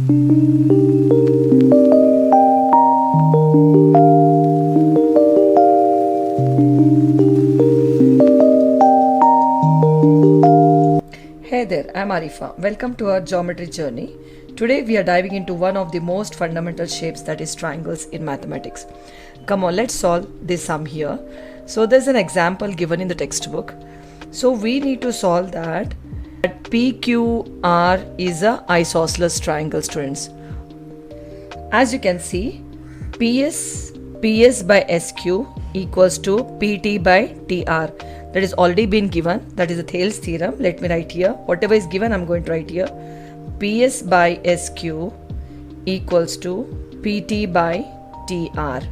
Hey there, I'm Arifa. Welcome to our geometry journey. Today we are diving into one of the most fundamental shapes, that is triangles in mathematics. Come on, let's solve this sum here. So there's an example given in the textbook. So we need to solve that PQR is a isosceles triangle, students. As you can see, PS by SQ equals to PT by TR. That is already been given. That is the Thales theorem. Let me write here. Whatever is given, I'm going to write here. PS by SQ equals to PT by TR.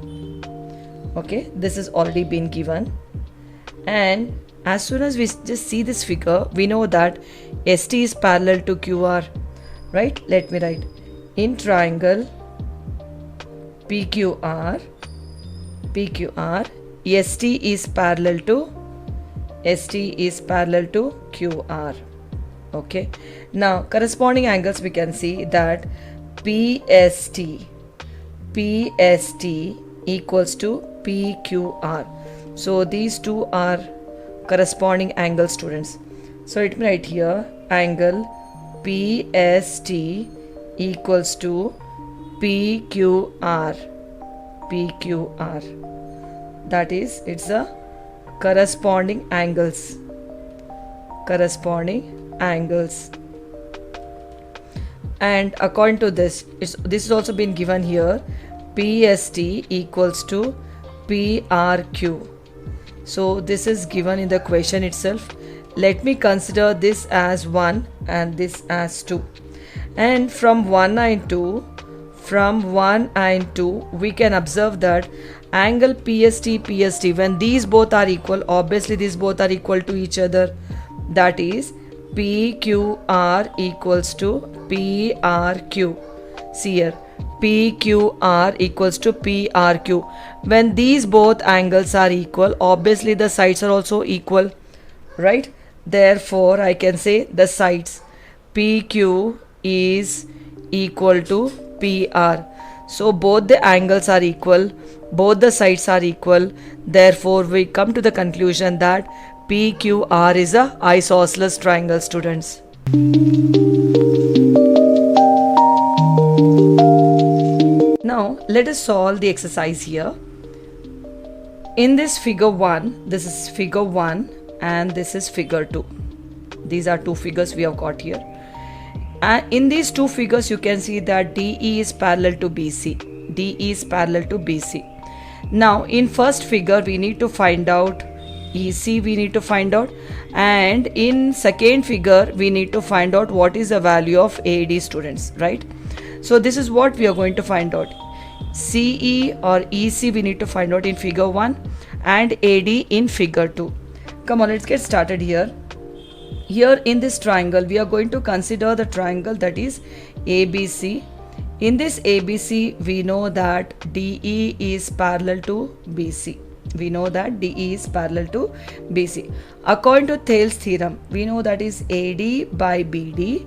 Okay, this is already been given. And as soon as we just see this figure, we know that ST is parallel to QR. Right? Let me write. In triangle PQR, ST is parallel to QR. Okay, now corresponding angles, we can see that PST equals to PQR. So these two are corresponding angles, students. So let me write here angle PST equals to PQR. That is, it's a corresponding angles. And according to this is also been given here, PST equals to PRQ. So this is given in the question itself. Let me consider this as 1 and this as 2. And from 1 and 2, we can observe that angle PST, when these both are equal, obviously these both are equal to each other. That is, PQR equals to PRQ. See here, PQR equals to PRQ. When these both angles are equal, obviously the sides are also equal, right? Therefore, I can say the sides PQ is equal to PR. So both the angles are equal, both the sides are equal. Therefore, we come to the conclusion that PQR is a isosceles triangle, students. Now let us solve the exercise here. In this figure 1, this is figure 1 and this is figure 2. These are two figures we have got here. And in these two figures, you can see that DE is parallel to BC. Now in first figure, we need to find out EC, and in second figure, we need to find out what is the value of AD, students, right? So this is what we are going to find out. CE or EC we need to find out in figure 1 and AD in figure 2. Come on, let's get started here. Here in this triangle, we are going to consider the triangle that is ABC. In this ABC, we know that DE is parallel to BC. According to Thales theorem, we know that is AD by BD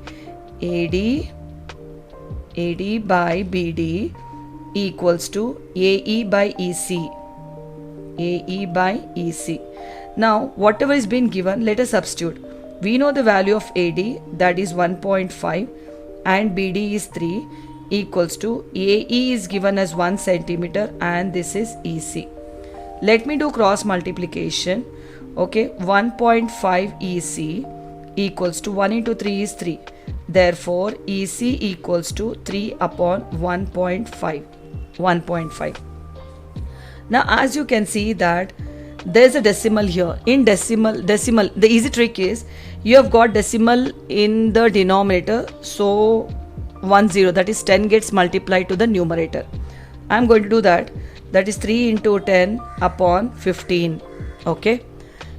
equals to AE by EC. Now, whatever is been given, let us substitute. We know the value of AD, that is 1.5, and BD is 3, equals to AE is given as 1 centimeter and this is EC. Let me do cross multiplication. Okay, 1.5 EC equals to 1 into 3 is 3. Therefore, EC equals to 3 upon 1.5. Now, as you can see that there's a decimal here. In decimal, the easy trick is you have got decimal in the denominator. So 10, that is 10 gets multiplied to the numerator. I'm going to do that. That is 3 into 10 upon 15. Okay.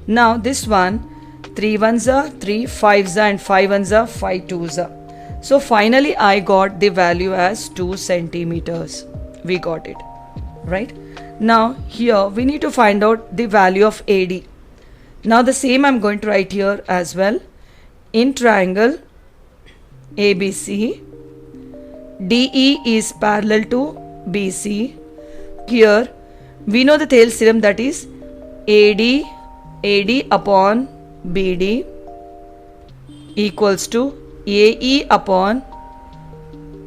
Now this one, 3 ones are 3, 5s are, and 5 ones are 5 2s are. So finally I got the value as 2 centimeters. We got it, right? Now here we need to find out the value of AD. Now the same I'm going to write here as well. In triangle ABC, DE is parallel to BC. Here we know the Thales theorem, that is AD upon BD equals to AE upon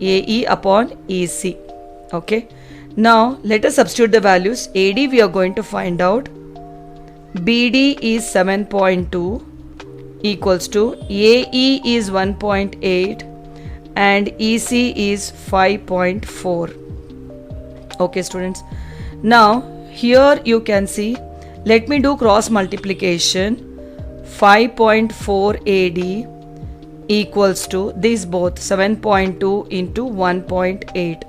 EC. Okay. Now let us substitute the values. AD we are going to find out. BD is 7.2 equals to AE is 1.8 and EC is 5.4. Okay students. Now here you can see, let me do cross multiplication. 5.4 AD equals to these both, 7.2 into 1.8.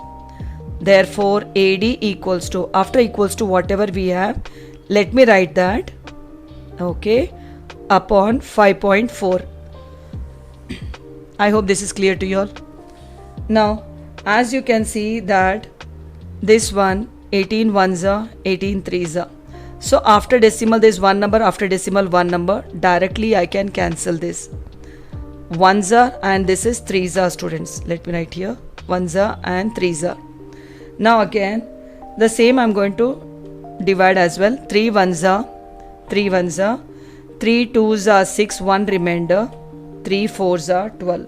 Therefore AD equals to, after equals to whatever we have, let me write that, okay, upon 5.4. I hope this is clear to you all. Now as you can see that this one 18 ones are 18 threes are. So after decimal there is one number, after decimal one number. Directly I can cancel this. Ones are and this is threes are students. Let me write here ones are and threes are. Now again the same I'm going to divide as well. 3 ones are 3 ones are, 3 twos are 6, 1 remainder, 3 fours are 12.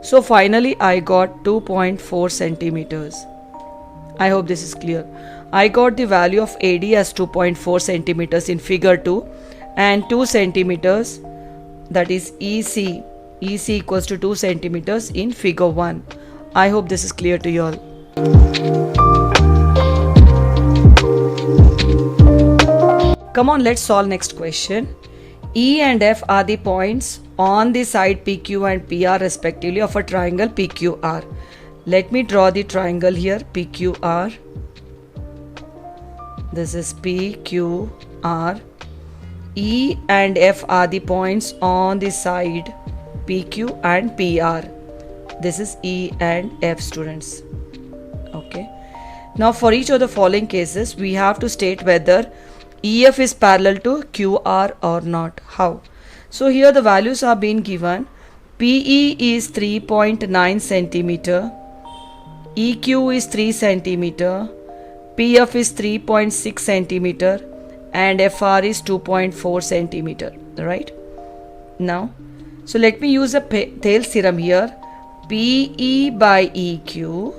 So finally I got 2.4 centimeters. I hope this is clear. I got the value of AD as 2.4 centimeters in figure 2 and 2 centimeters, that is EC equals to 2 centimeters in figure 1. I hope this is clear to you all. Come on, let's solve next question. E and F are the points on the side PQ and PR respectively of a triangle PQR. Let me draw the triangle here, PQR. This is PQR. E and F are the points on the side PQ and PR. This is E and F students. Okay. Now for each of the following cases, we have to state whether EF is parallel to QR or not. How? So here the values are being given. PE is 3.9 centimeter. EQ is 3 centimeter. PF is 3.6 centimeter and FR is 2.4 centimeter. Right? Now, so let me use a Thales theorem here. PE by EQ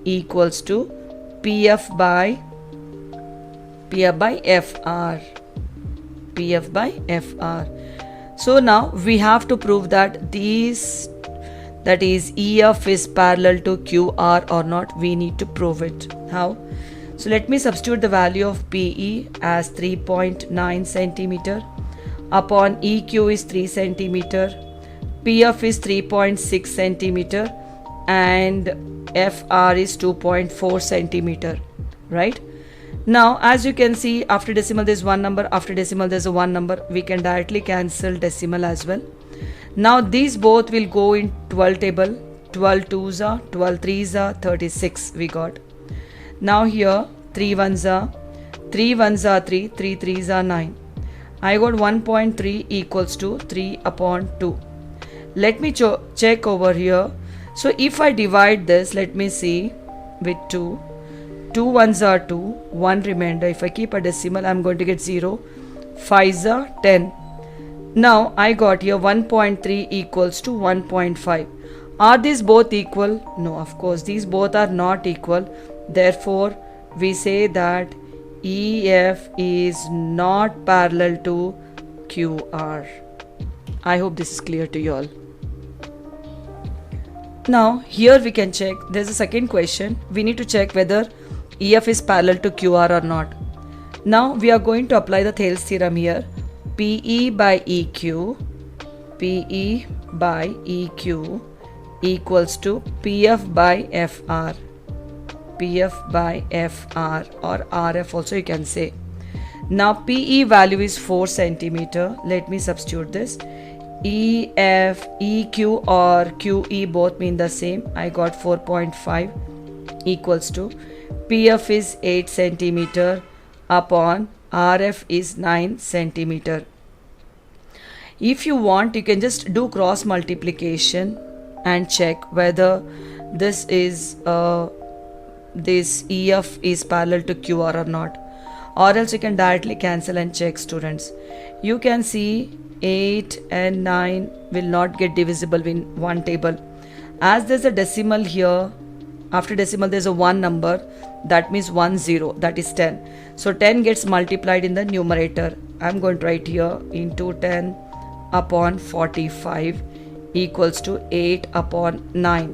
equals to PF by FR. So now we have to prove that that is EF is parallel to QR or not. We need to prove it. How? So let me substitute the value of PE as 3.9 centimeter upon EQ is 3 centimeter, PF is 3.6 centimeter and FR is 2.4 centimeter. Right? Now as you can see, after decimal there is one number, after decimal there is a one number. We can directly cancel decimal as well. Now these both will go in 12 table. 12 twos are, 12 threes are, 36 we got. Now here 3 ones are 3, 3 threes are 9. I got 1.3 equals to 3 upon 2. Let me check over here. So if I divide this, let me see, with 2. 2 ones are 2, 1 remainder. If I keep a decimal, I'm going to get 0. 5s are 10. Now I got here 1.3 equals to 1.5. Are these both equal? No, of course these both are not equal. Therefore we say that EF is not parallel to QR. I hope this is clear to you all. Now here we can check. There's a second question. We need to check whether EF is parallel to QR or not. Now we are going to apply the Thales theorem here. PE by EQ equals to PF by FR. Or RF also you can say. Now PE value is 4 centimeter. Let me substitute this. EF, EQ or QE both mean the same. I got 4.5 equals to PF is 8 centimeter upon RF is 9 centimeter. If you want, you can just do cross multiplication. and check whether this is this EF is parallel to QR or not, or else you can directly cancel and check, students. You can see 8 and 9 will not get divisible in one table. As there's a decimal here, after decimal there's a 1 number, that means 1 0, that is 10. So 10 gets multiplied in the numerator. I'm going to write here into 10 upon 45 equals to 8 upon 9.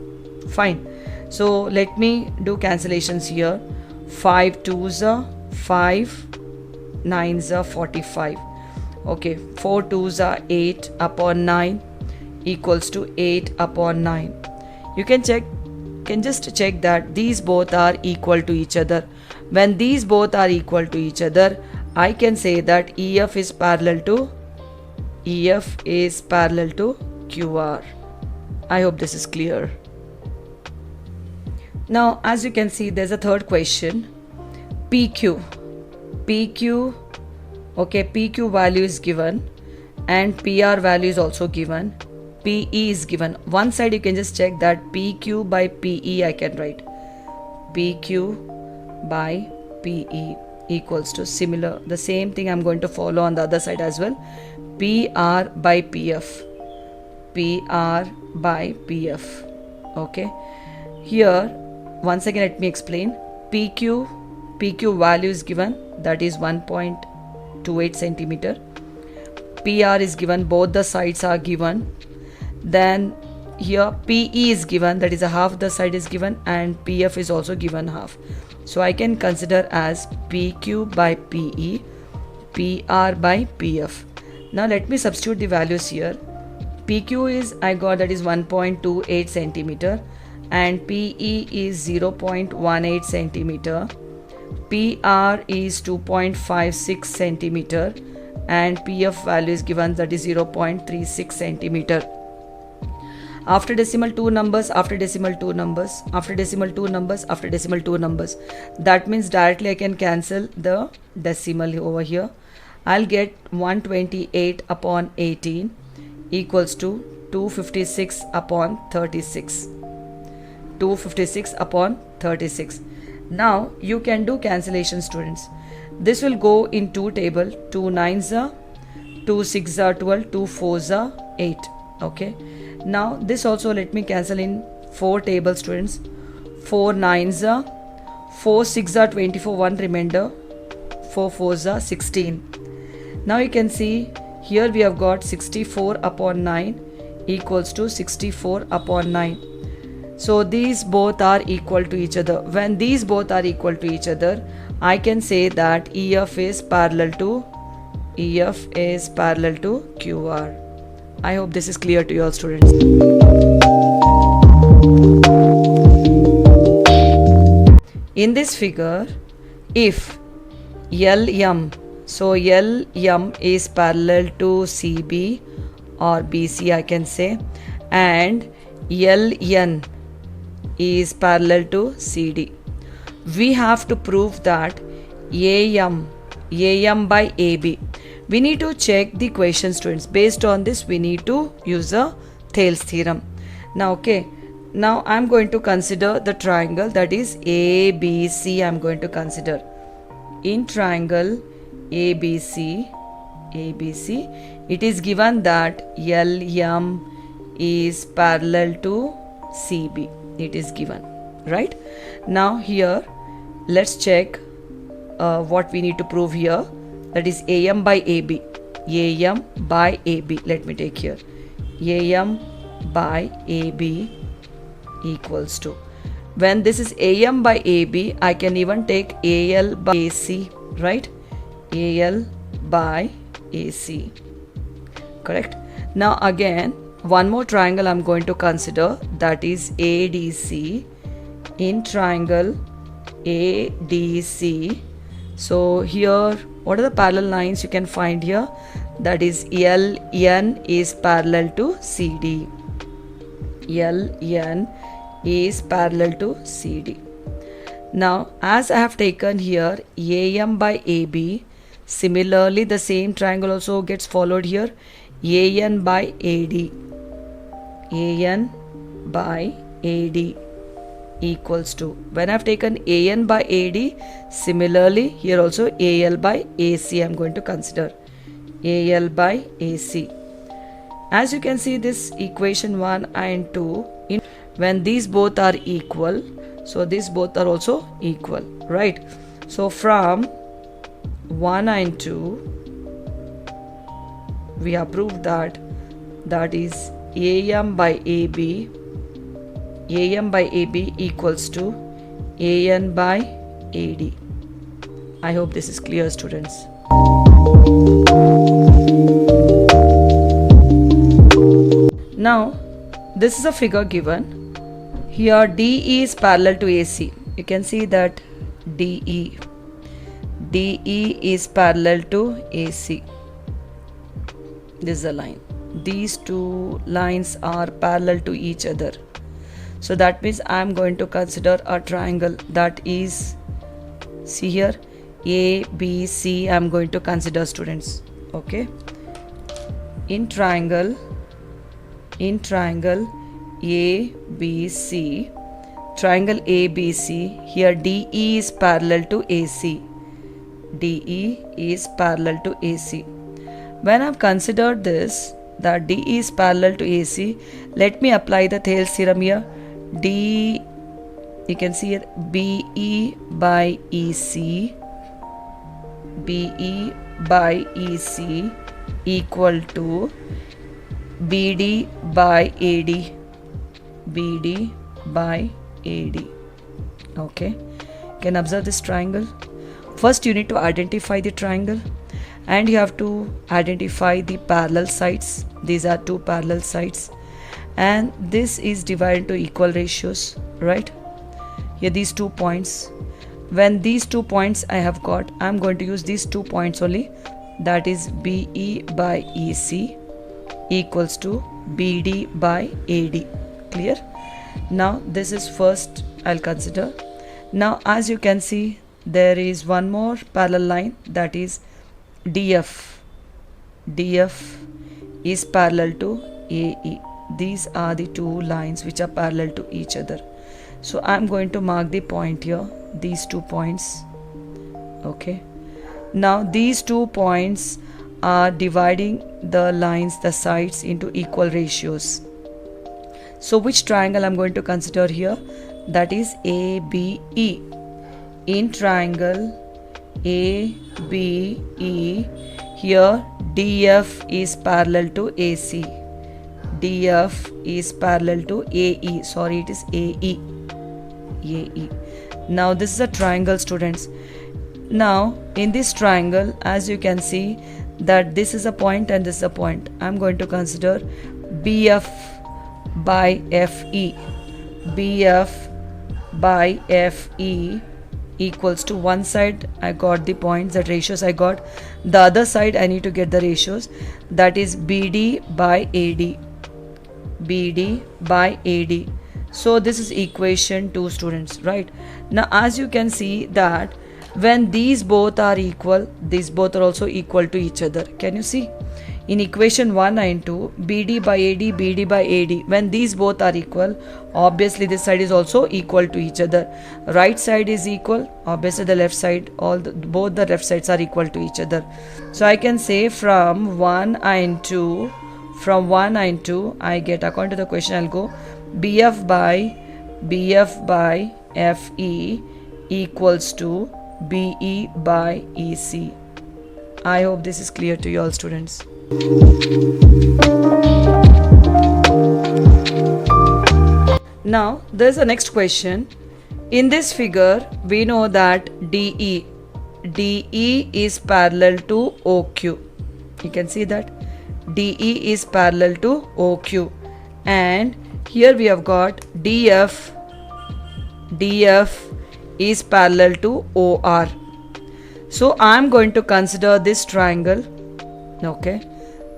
Fine. So let me do cancellations here. 5 2s are 5, 9s are 45. Okay, 4 2s are 8 upon 9 equals to 8 upon 9. You can just check that these both are equal to each other. When these both are equal to each other, I can say that EF is parallel to QR. I hope this is clear. Now, as you can see, there's a third question. PQ, okay, PQ value is given and PR value is also given. PE is given. One side you can just check that PQ by PE I can write. PQ by PE equals to similar. The same thing I'm going to follow on the other side as well. PR by PF. PR by PF. Okay. Here, once again let me explain. PQ value is given, that is 1.28 centimeter. PR is given, both the sides are given. Then here PE is given, that is a half the side is given, and PF is also given half. So I can consider as PQ by PE, PR by PF. Now let me substitute the values here. PQ is, I got, that is 1.28 centimeter and PE is 0.18 centimeter. PR is 2.56 centimeter and PF value is given, that is 0.36 centimeter. After decimal 2 numbers, after decimal 2 numbers, after decimal 2 numbers, after decimal 2 numbers. That means directly I can cancel the decimal over here. I'll get 128 upon 18 equals to 256 upon 36. 256 upon 36. Now you can do cancellation, students. This will go in 2 table. 2 9s are 2 6s are 12, 2 4s are 8. Okay. Now this also let me cancel in 4 tables, students. 4 9s are 4 6 are 24, 1 remainder. 4 4s are 16. Now you can see here we have got 64 upon 9 equals to 64 upon 9. So these both are equal to each other. When these both are equal to each other, I can say that EF is parallel to QR. I hope this is clear to you all, students. In this figure, if LM, so LM is parallel to CB or BC, I can say, and LN is parallel to CD. We have to prove that AM by AB. We need to check the equation, students. Based on this, we need to use a Thales theorem. Now, okay. Now, I'm going to consider the triangle, that is ABC. I'm going to consider. In triangle ABC, it is given that LM is parallel to CB. It is given, right? Now, here, let's check what we need to prove here. That is AM by AB. AM by AB. Let me take here. AM by AB equals to. When this is AM by AB, I can even take AL by AC, right? AL by AC. Correct? Now again, one more triangle I'm going to consider, that is ADC. In triangle ADC, so here, what are the parallel lines you can find here? That is LN is parallel to CD. LN is parallel to CD. Now, as I have taken here AM by AB, similarly the same triangle also gets followed here. AN by AD. AN by AD equals to, when I've taken AN by AD, similarly here also AL by AC I'm going to consider. AL by AC. As you can see, this equation 1 and 2, when these both are equal, so these both are also equal, right? So from 1 and 2 we have proved that is AM by AB equals to AN by AD. I hope this is clear, students. Now this is a figure given. Here DE is parallel to AC. You can see that DE is parallel to AC. This is a line. These two lines are parallel to each other. So that means I am going to consider a triangle that is, see here, ABC I am going to consider, students. Okay. In triangle ABC, here DE is parallel to AC. DE is parallel to AC. When I've considered this, that DE is parallel to AC, let me apply the Thales theorem here. D, you can see here, BE by EC equal to BD by AD. Okay, you can observe this triangle. First you need to identify the triangle, and you have to identify the parallel sides. These are two parallel sides, and this is divided into equal ratios, right? Here these 2 points, when these 2 points I have got, I am going to use these 2 points only, that is BE by EC equals to BD by AD. Clear? Now this is first I'll consider. Now as you can see, there is one more parallel line, that is DF is parallel to AE. These are the two lines which are parallel to each other. So I am going to mark the point here, these 2 points. Okay. Now these 2 points are dividing the lines, the sides, into equal ratios. So which triangle I am going to consider here? That is ABE. In triangle ABE, here DF is parallel to AC. DF is parallel to AE. Sorry, it is AE. Now this is a triangle, students. Now in this triangle, as you can see that this is a point and this is a point, I am going to consider BF by FE. BF by FE equals to, one side I got the points, that ratios I got, the other side I need to get the ratios, that is BD by AD. So this is equation 2, students, right? Now as you can see that when these both are equal, these both are also equal to each other. Can you see? In equation 1 and 2, BD by AD, when these both are equal, obviously this side is also equal to each other. Right side is equal, obviously the left side, both the left sides are equal to each other. So I can say from 1 and 2, I get, according to the question, I'll go BF by FE equals to BE by EC. I hope this is clear to you all, students. Now there's a next question. In this figure we know that DE is parallel to OQ. You can see that DE is parallel to OQ, and here we have got DF is parallel to OR. So I am going to consider this triangle. Okay,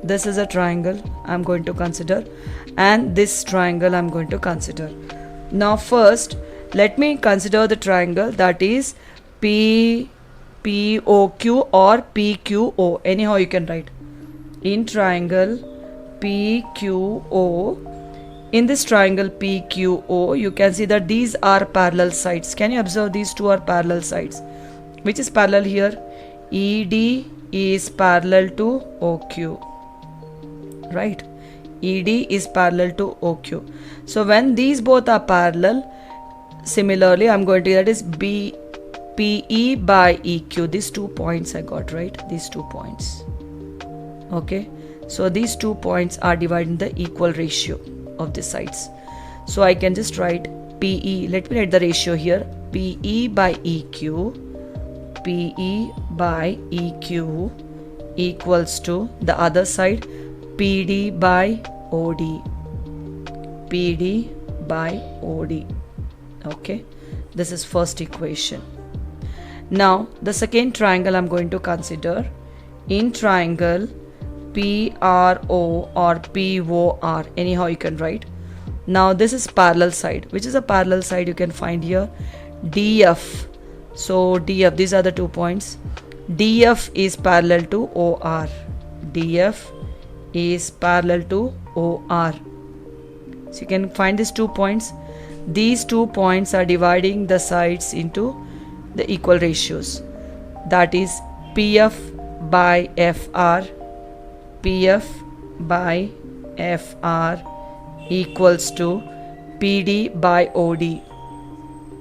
this is a triangle I am going to consider, and this triangle I am going to consider. Now first let me consider the triangle that is POQ or PQO. Anyhow you can write. In triangle PQO, In this triangle PQO, you can see that these are parallel sides. Can you observe these two are parallel sides? Which is parallel here? ED is parallel to OQ, right? ED is parallel to OQ. So when these both are parallel, similarly I'm going to, that is PE by EQ. These 2 points I got, right? These 2 points. Okay, so these 2 points are dividing the equal ratio of the sides. So I can just write PE. Let me write the ratio here. PE by EQ, PE by EQ equals to the other side PD by OD, PD by OD. Okay, this is first equation. Now the second triangle I'm going to consider. In triangle PRO or POR, anyhow you can write. Now this is parallel side. Which is a parallel side? You can find here DF. So DF, these are the 2 points. DF is parallel to OR. DF is parallel to OR. So you can find these 2 points. These 2 points are dividing the sides into the equal ratios. That is PF by FR, PF by FR equals to PD by OD,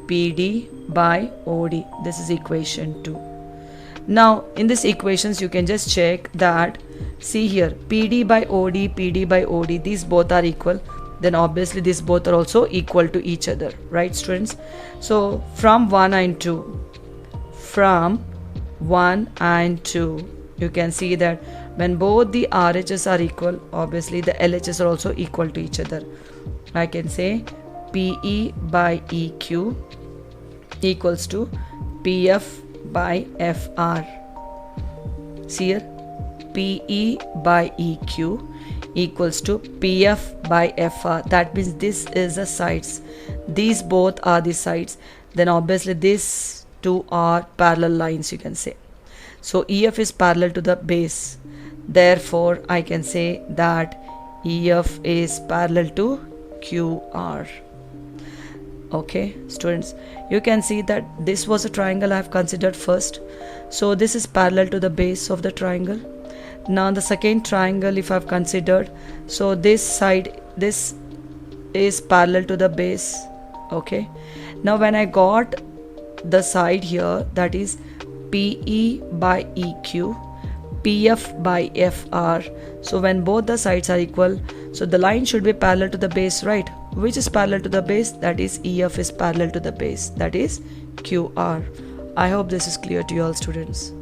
PD by OD. This is equation 2. Now in these equations you can just check that, see here, PD by OD, PD by OD, these both are equal. Then obviously these both are also equal to each other, right students? So from 1 and 2, from 1 and 2, you can see that when both the RHS are equal, obviously the LHS are also equal to each other. I can say PE by EQ equals to PF by FR. See here, PE by EQ equals to PF by FR. That means this is the sides. These both are the sides. Then obviously these two are parallel lines, you can say. So EF is parallel to the base. Therefore I can say that EF is parallel to QR. Okay students, you can see that this was a triangle I have considered first. So this is parallel to the base of the triangle. Now the second triangle if I have considered, so this side, this is parallel to the base. Okay, now when I got the side here, that is PE by EQ, PF by FR. So when both the sides are equal, so the line should be parallel to the base, right? Which is parallel to the base? That is EF is parallel to the base, that is QR. I hope this is clear to you all students.